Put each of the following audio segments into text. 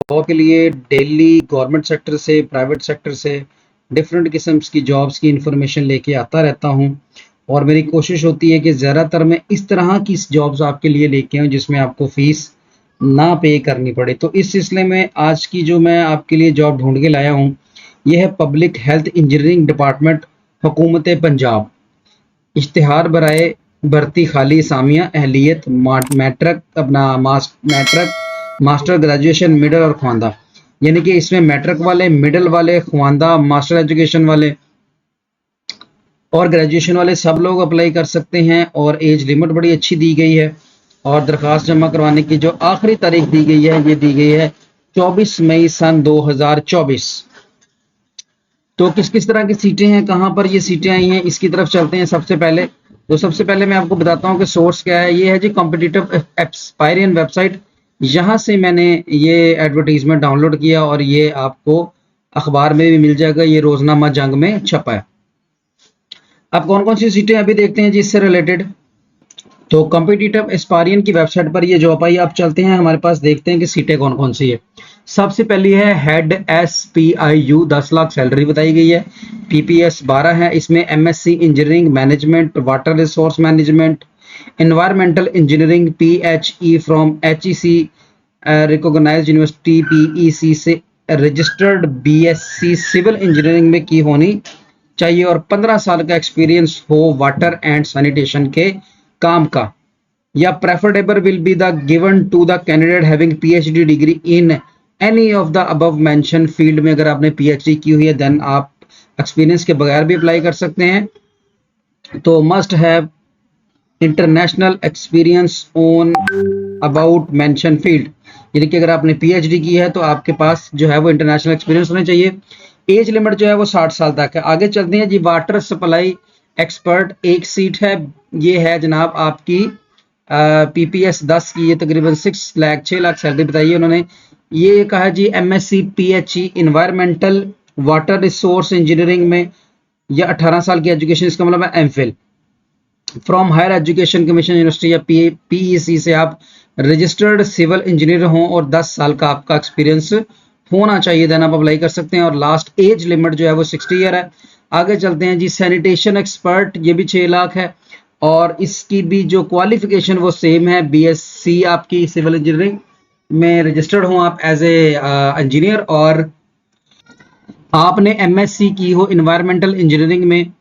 Job के लिए daily government sector से, प्राइवेट सेक्टर से डिफरेंट किस्म की जॉब्स की इंफॉर्मेशन लेके आता रहता हूँ और मेरी कोशिश होती है कि ज़्यादातर मैं इस तरह की जॉब्स आपके लिए लेके आऊँ जिसमें आपको फ़ीस ना पे करनी पड़े। तो इस सिलसिले में आज की जो मैं आपके लिए जॉब ढूँढ के लाया हूँ, ये है पब्लिक हेल्थ इंजीनियरिंग डिपार्टमेंट, हुकूमत पंजाब। इश्तिहार बराए भर्ती खाली सामिया अहलियत मैट्रिक मास्टर ग्रेजुएशन मिडल और ख्वांदा, यानी कि इसमें मैट्रिक वाले, मिडल वाले, ख्वांदा, मास्टर एजुकेशन वाले और ग्रेजुएशन वाले सब लोग अप्लाई कर सकते हैं और एज लिमिट बड़ी अच्छी दी गई है और दरख्वास्त जमा करवाने की जो आखिरी तारीख दी गई है ये दी गई है 24 मई सन 2024। तो किस किस तरह की सीटें हैं, कहाँ पर ये सीटें आई हैं, इसकी तरफ चलते हैं। सबसे पहले मैं आपको बताता हूँ कि सोर्स क्या है। ये है जी कॉम्पिटिटिव एस्पायरियन वेबसाइट। यहाँ से मैंने ये एडवर्टीजमेंट डाउनलोड किया और ये आपको अखबार में भी मिल जाएगा, ये रोजनामा जंग में छपा है। अब कौन कौन सी सीटें अभी देखते हैं जी इससे रिलेटेड। तो कॉम्पिटिटिव एस्पायरियन की वेबसाइट पर ये जॉब आई। आप चलते हैं हमारे पास, देखते हैं कि सीटें कौन कौन सी है। सबसे पहली है हेड SPIU, 10 लाख सैलरी बताई गई है। PPS 12 है, इसमें MSc engineering management, water resource management, environmental engineering PHE from HEC recognised university PEC से रजिस्टर्ड BSc सिविल इंजीनियरिंग में की होनी चाहिए और 15 साल का एक्सपीरियंस हो वाटर एंड सैनिटेशन के काम का, या preferable will be the given to the candidate having PhD degree in any of the above mention field में। अगर आपने PhD की हुई है देन आप एक्सपीरियंस के बगैर भी अप्लाई कर सकते हैं। तो must have international experience on about mention field, यानी कि अगर आपने PhD की है तो आपके पास जो है वो इंटरनेशनल एक्सपीरियंस होना चाहिए। एज लिमिट जो है वो 60 साल तक है। आगे चलते हैं जी, वाटर सप्लाई एक्सपर्ट एक सीट है। ये है जनाब आपकी PPS 10 की, ये तकरीबन 6 लाख सैलरी बताई है उन्होंने। ये कहा जी MSc PHE environmental water resource engineering में, या 18 साल की एजुकेशन, इसका मतलब है MPhil from higher education commission university या PEC से आप रजिस्टर्ड सिविल इंजीनियर हों और 10 साल का आपका एक्सपीरियंस होना चाहिए, देन आप अप्लाई कर सकते हैं। और लास्ट एज लिमिट जो है वो 60 ईयर है। आगे चलते हैं जी, सैनिटेशन एक्सपर्ट, ये भी 6 लाख है और इसकी भी जो क्वालिफिकेशन वो सेम है। BSc आपकी सिविल इंजीनियरिंग में रजिस्टर्ड हो आप एज ए इंजीनियर और आपने MSc की हो इन्वायरमेंटल इंजीनियरिंग में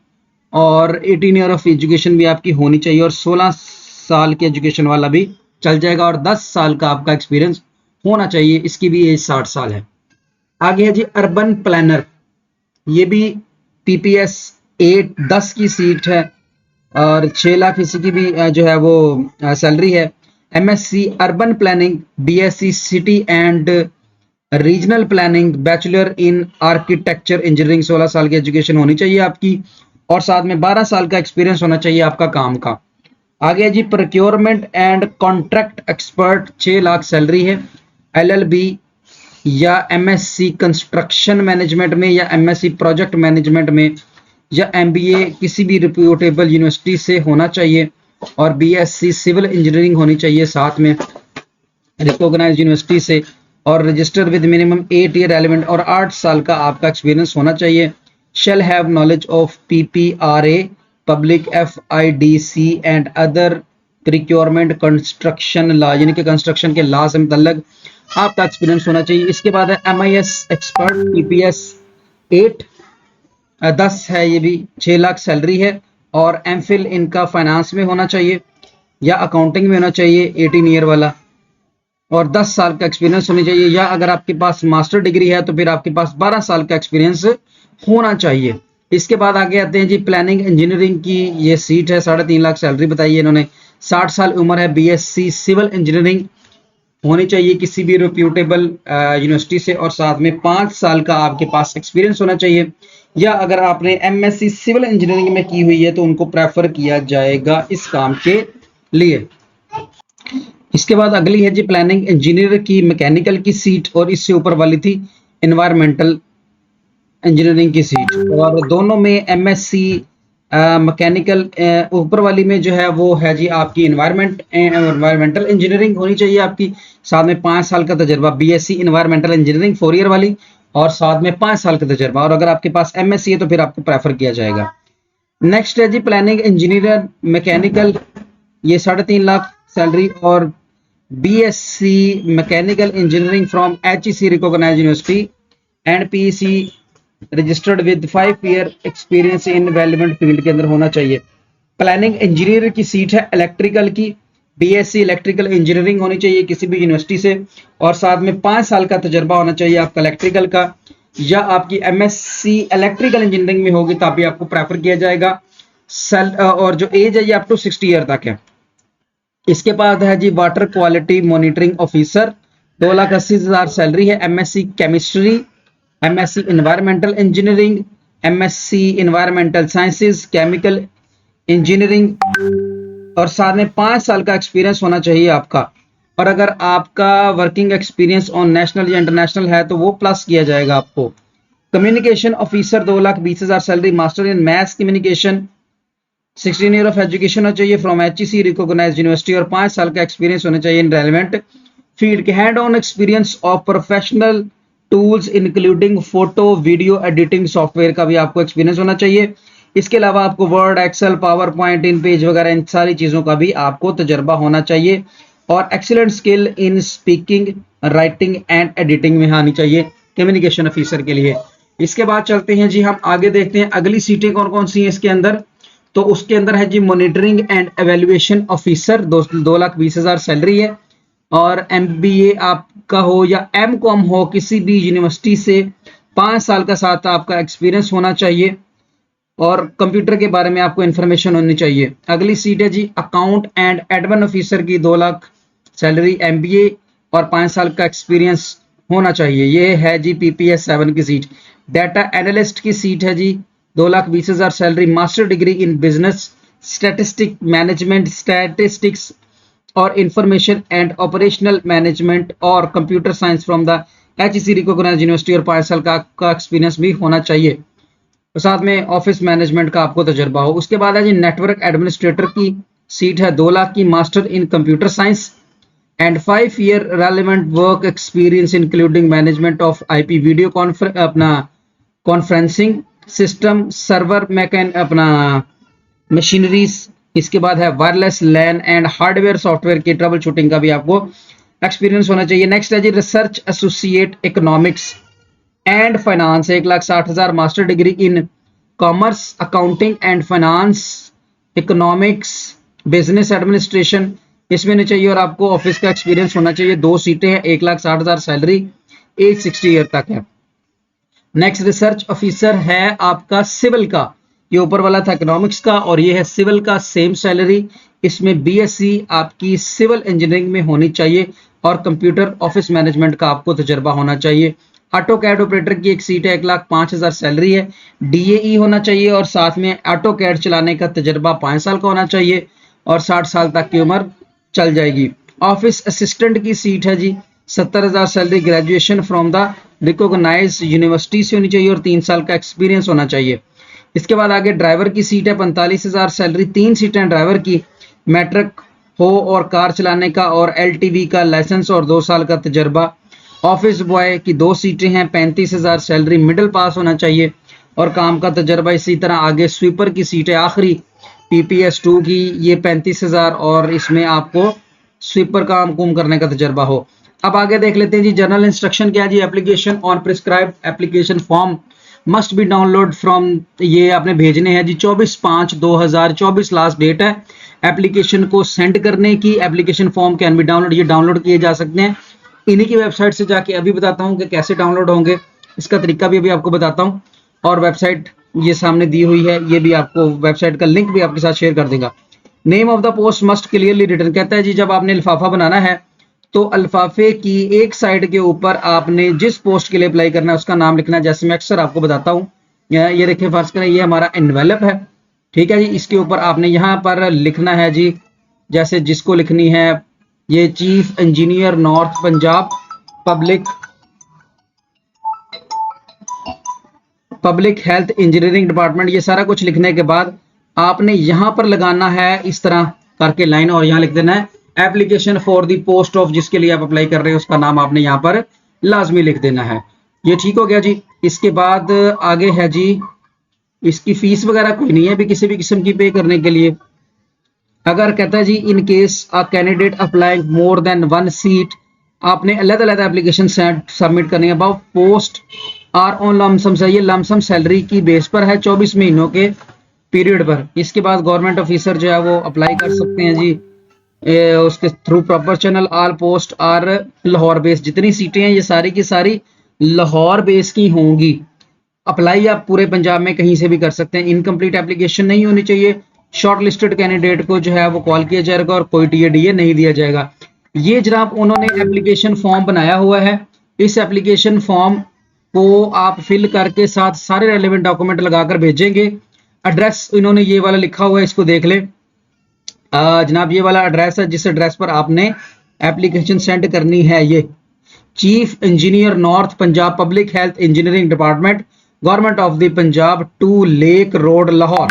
और 18 ईयर ऑफ एजुकेशन भी आपकी होनी चाहिए और 16 साल की एजुकेशन वाला भी चल जाएगा और 10 साल का आपका एक्सपीरियंस होना चाहिए, इसकी भी एज 60 साल है। आगे है जी अर्बन प्लानर, ये भी PPS 10 की सीट है और 6 लाख इसी की भी जो है वो सैलरी है। MSc urban planning, BSc city and regional planning, bachelor in architecture engineering, 16 साल की एजुकेशन होनी चाहिए आपकी और साथ में 12 साल का एक्सपीरियंस होना चाहिए आपका काम का। आगे जी procurement and contract expert, 6 lakh salary है। LLB या MSc कंस्ट्रक्शन मैनेजमेंट में या MSc प्रोजेक्ट मैनेजमेंट में या MBA किसी भी रिप्यूटेबल यूनिवर्सिटी से होना चाहिए और BSc सिविल इंजीनियरिंग होनी चाहिए साथ में रिकॉग्नाइज्ड यूनिवर्सिटी से और registered with minimum 8 year relevant और 8 साल का आपका एक्सपीरियंस होना चाहिए। Shall have knowledge of PPRA, public FIDC and other procurement construction law, यानी कि कंस्ट्रक्शन के लॉ से मुतल्लक आपका एक्सपीरियंस होना चाहिए। इसके बाद है MIS एक्सपर्ट, PPS 10 है, ये भी 6 लाख सैलरी है और MPhil इनका फाइनेंस में होना चाहिए या अकाउंटिंग में होना चाहिए, 18 ईयर वाला और 10 साल का एक्सपीरियंस होनी चाहिए, या अगर आपके पास मास्टर डिग्री है तो फिर आपके पास 12 साल का एक्सपीरियंस होना चाहिए। इसके बाद आगे आते हैं जी प्लानिंग इंजीनियरिंग की, ये सीट है, 3.5 लाख सैलरी बताई है इन्होंने। 60 साल उम्र है, BSc सिविल इंजीनियरिंग होनी चाहिए किसी भी रिप्यूटेबल यूनिवर्सिटी से और साथ में 5 साल का आपके पास एक्सपीरियंस होना चाहिए, या अगर आपने MSc सिविल इंजीनियरिंग में की हुई है तो उनको प्रेफर किया जाएगा इस काम के लिए। इसके बाद अगली है जी प्लानिंग इंजीनियर की मैकेनिकल की सीट और इससे ऊपर वाली थी एनवायरमेंटल इंजीनियरिंग की सीट और दोनों में MSc मैकेनिकल ऊपर वाली में जो है वो है जी आपकी एनवायरमेंटल इंजीनियरिंग होनी चाहिए आपकी, साथ में 5 साल का तजर्बा, बीएससी एनवायरमेंटल इंजीनियरिंग 4 ईयर वाली, और साथ में 5 साल का तजर्बा, और अगर आपके पास एमएससी है तो फिर आपको प्रेफर किया जाएगा। नेक्स्ट है जी प्लानिंग इंजीनियर मैकेनिकल, ये 3.5 लाख सैलरी, और BSc mechanical engineering from HEC recognised university and PEC registered with 5 year experience in relevant field के अंदर होना चाहिए। प्लानिंग इंजीनियर की सीट है इलेक्ट्रिकल की, बीएससी इलेक्ट्रिकल इंजीनियरिंग होनी चाहिए किसी भी यूनिवर्सिटी से, और साथ में 5 साल का तजर्बा होना चाहिए आपका इलेक्ट्रिकल का, या आपकी एमएससी इलेक्ट्रिकल इंजीनियरिंग में होगी तभी आपको प्रेफर किया जाएगा। और जो एज है ये अप टू 60 ईयर तक है। इसके बाद है जी water quality monitoring officer, 2,80,000 salary है, MSc chemistry, MSc environmental engineering, MSc environmental sciences, chemical engineering, और साथ में 5 साल का एक्सपीरियंस होना चाहिए आपका। और अगर आपका वर्किंग एक्सपीरियंस ऑन नेशनल या इंटरनेशनल है तो वो प्लस किया जाएगा आपको। Communication officer 2,20,000 salary, master in maths communication, 16 year of education होना चाहिए फ्रॉम एचईसी रिकॉग्नाइज्ड यूनिवर्सिटी, और 5 साल का एक्सपीरियंस होना चाहिए इन रेलेवेंट फील्ड के। Hand on experience of professional tools including photo video editing software का भी आपको एक्सपीरियंस होना चाहिए। इसके अलावा आपको Word, Excel, PowerPoint, InPage वगैरह इन सारी चीज़ों का भी आपको तजर्बा होना चाहिए, और excellent skill in speaking, writing and editing में आनी चाहिए कम्युनिकेशन ऑफिसर के लिए। इसके बाद चलते हैं जी हम आगे देखते हैं अगली सीटें कौन कौन सी हैं इसके अंदर। तो उसके अंदर है जी monitoring and evaluation officer, 2,20,000 salary है, और एमबीए आपका हो या एमकॉम हो किसी भी यूनिवर्सिटी से, 5 साल का साथ आपका एक्सपीरियंस होना चाहिए, और कंप्यूटर के बारे में आपको इन्फॉर्मेशन होनी चाहिए। अगली सीट है जी अकाउंट एंड एडमिन ऑफिसर की, 2 लाख सैलरी, एमबीए और 5 साल का एक्सपीरियंस होना चाहिए। ये है जी पीपीएस 7 की सीट। डाटा एनालिस्ट की सीट है जी, 2,20,000 salary, master degree in business statistic management, statistics और इंफॉर्मेशन एंड ऑपरेशनल मैनेजमेंट और computer science from the HEC recognised university, और 5 साल का एक्सपीरियंस भी होना चाहिए, तो साथ में ऑफिस मैनेजमेंट का आपको तजर्बा हो। उसके बाद है जी नेटवर्क एडमिनिस्ट्रेटर की सीट है, 2 लाख की, master in computer science and 5 year relevant work experience including management of IP video conferencing system, server machineries. इसके बाद है wireless LAN and hardware software की ट्रबल शूटिंग का भी आपको एक्सपीरियंस होना चाहिए। नेक्स्ट है जी research associate economics and finance, 1,60,000, master degree in commerce, accounting and finance, economics, business administration, इसमें नहीं चाहिए, और आपको ऑफिस का एक्सपीरियंस होना चाहिए। 2 सीटें हैं, 1,60,000 सैलरी, एज 60 ईयर तक है। नेक्स्ट रिसर्च ऑफिसर है आपका सिविल का, ये ऊपर वाला था इकोनॉमिक्स का, और ये है सिविल का, सेम सैलरी। इसमें बीएससी आपकी सिविल इंजीनियरिंग में होनी चाहिए, और कंप्यूटर ऑफिस मैनेजमेंट का आपको तजर्बा होना चाहिए। ऑटो कैड ऑपरेटर की एक सीट है, 1,05,000 सैलरी है, डीएई होना चाहिए, और साथ में ऑटो कैड चलाने का तजर्बा 5 साल का होना चाहिए, और 60 साल तक की उम्र चल जाएगी। ऑफिस असिस्टेंट की सीट है जी, 70,000 salary, graduation from the recognised university से होनी चाहिए, और 3 साल का एक्सपीरियंस होना चाहिए। इसके बाद आगे ड्राइवर की सीट है, 45,000 सैलरी, 3 सीटें ड्राइवर की, मैट्रिक हो और कार चलाने का और एलटीवी का लाइसेंस और 2 साल का तजर्बा। ऑफिस बॉय की 2 सीटें हैं, 35,000 सैलरी, मिडिल पास होना चाहिए और काम का तजर्बा। इसी तरह आगे स्वीपर की सीट है आखिरी पीपीएस 2 की, ये 35,000 और इसमें आपको स्वीपर काम कुम करने का तजर्बा हो। अब आगे देख लेते हैं जी जनरल इंस्ट्रक्शन क्या है जी। Application on prescribed application form must be download from, ये आपने भेजने हैं जी 24/5/2024 लास्ट डेट है एप्लीकेशन को सेंड करने की। Application form can be download, ये डाउनलोड किए जा सकते हैं इन्हीं की वेबसाइट से जाके। अभी बताता हूँ कि कैसे डाउनलोड होंगे, इसका तरीका भी अभी आपको बताता हूँ, और वेबसाइट ये सामने दी हुई है, ये भी आपको वेबसाइट का लिंक भी आपके साथ शेयर कर देगा। Name of the post must clearly written, कहता है जी जब आपने लिफाफा बनाना है तो अल्फाफे की एक साइड के ऊपर आपने जिस पोस्ट के लिए अप्लाई करना है उसका नाम लिखना है। जैसे मैं अक्सर आपको बताता हूँ, ये देखिए फर्ज करें ये हमारा एनवेलप है, ठीक है जी। इसके ऊपर आपने यहाँ पर लिखना है जी, जैसे जिसको लिखनी है ये chief engineer north Punjab public health engineering department, ये सारा कुछ लिखने के बाद आपने यहाँ पर लगाना है इस तरह करके लाइन, और यहाँ लिख देना है application for the post of, जिसके लिए आप अप्लाई कर रहे हो उसका नाम आपने यहाँ पर लाजमी लिख देना है। ये ठीक हो गया जी। इसके बाद आगे है जी, इसकी फीस वगैरह कोई नहीं है अभी किसी भी किस्म की पे करने के लिए। अगर कहता है जी in case a candidate apply more than 1 seat, आपने अलग अलग एप्लीकेशन सबमिट करनी है। About post are on lump sum से, ये लमसम सैलरी की बेस पर है 24 महीनों के पीरियड पर। इसके बाद गवर्नमेंट ऑफिसर जो है वो अप्लाई कर सकते हैं जी उसके through proper channel. All post are Lahore base, जितनी सीटें हैं ये सारी की सारी लाहौर बेस की होंगी। अप्लाई आप पूरे पंजाब में कहीं से भी कर सकते हैं। इनकम्प्लीट एप्लीकेशन नहीं होनी चाहिए। शॉर्ट लिस्टेड कैंडिडेट को जो है वो कॉल किया जाएगा और कोई टीए नहीं दिया जाएगा। ये जनाब उन्होंने एप्लीकेशन फॉर्म बनाया हुआ है। इस एप्लीकेशन फॉर्म को आप फिल करके साथ सारे रेलेवेंट डॉक्यूमेंट लगाकर भेजेंगे। एड्रेस इन्होंने ये वाला लिखा हुआ है, इसको देख ले जनाब। ये वाला एड्रेस है जिस एड्रेस पर आपने एप्लीकेशन सेंड करनी है। ये chief engineer north Punjab public health engineering department government of the Punjab 2 lake road Lahore.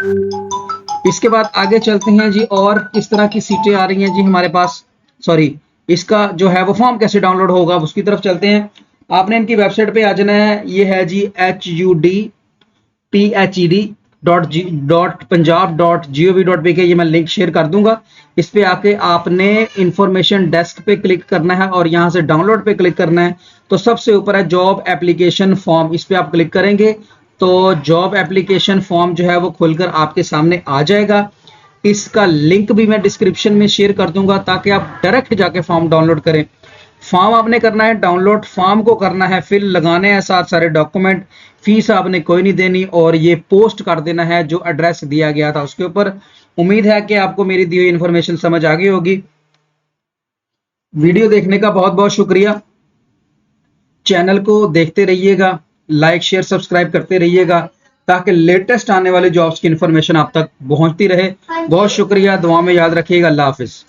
इसके बाद आगे चलते हैं जी, और किस तरह की सीटें आ रही हैं जी हमारे पास। सॉरी, इसका जो है वो फॉर्म कैसे डाउनलोड होगा उसकी तरफ चलते हैं। आपने इनकी वेबसाइट पे आ जाना है। ये है जी hudphed.punjab.gov.pk। ये मैं लिंक शेयर कर दूंगा। इस पे आके आपने इंफॉर्मेशन डेस्क पे क्लिक करना है और यहाँ से डाउनलोड पे क्लिक करना है। तो सबसे ऊपर है जॉब एप्लीकेशन फॉर्म, इस पे आप क्लिक करेंगे तो जॉब एप्लीकेशन फॉर्म जो है वो खुलकर आपके सामने आ जाएगा। इसका लिंक भी मैं डिस्क्रिप्शन में शेयर कर दूंगा ताकि आप डायरेक्ट जाके फॉर्म डाउनलोड करें। फॉर्म आपने करना है डाउनलोड, फॉर्म को करना है फिल, लगाने हैं साथ सारे डॉक्यूमेंट, फीस आपने कोई नहीं देनी और ये पोस्ट कर देना है जो एड्रेस दिया गया था उसके ऊपर। उम्मीद है कि आपको मेरी दी हुई इन्फॉर्मेशन समझ आ गई होगी। वीडियो देखने का बहुत बहुत शुक्रिया। चैनल को देखते रहिएगा, लाइक शेयर सब्सक्राइब करते रहिएगा ताकि लेटेस्ट आने वाले जॉब्स की इन्फॉर्मेशन आप तक पहुंचती रहे। बहुत शुक्रिया, दुआ में याद रखिएगा। अल्लाह हाफिज।